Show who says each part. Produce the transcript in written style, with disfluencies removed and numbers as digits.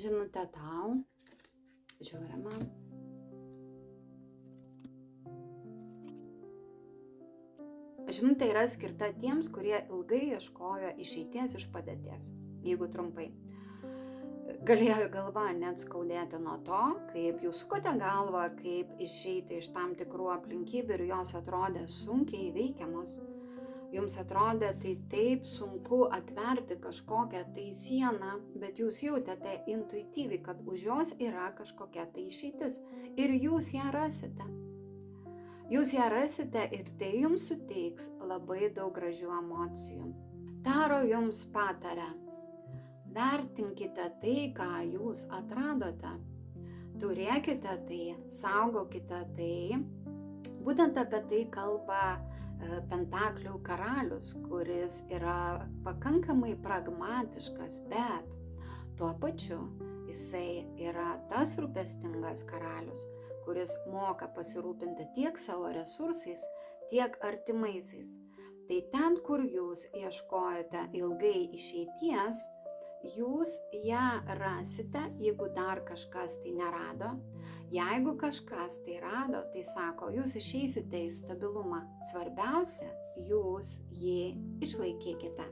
Speaker 1: Žinutė tau. Žiūrime. Žinutė yra skirta tiems, kurie ilgai ieškojo išeities iš padėties. Jeigu trumpai. Galėjo galva net skaudėti nuo to, kaip jūs sukote galvą, kaip išeiti iš tam tikrų aplinkybių ir jos atrodė sunkiai įveikiamos. Jums atrodė tai taip sunku atverti kažkokią tai sieną, bet jūs jautėte intuityviai, kad už jos yra kažkokia tai išeitis ir jūs ją rasite. Jūs ją rasite ir tai jums suteiks labai daug gražių emocijų. Taro jums pataria. Vertinkite tai, ką jūs atradote. Turėkite tai, saugokite tai. Būtent apie tai kalba Pentaklių karalius, kuris yra pakankamai pragmatiškas, bet tuo pačiu jisai yra tas rūpestingas karalius, kuris moka pasirūpinti tiek savo resursais, tiek artimaisiais. Tai ten, kur jūs ieškojate ilgai išeities, jūs ją rasite, jeigu dar kažkas tai nerado. Jeigu kažkas tai rado, tai sako, jūs išeisite į stabilumą. Svarbiausia, jūs jį išlaikykite.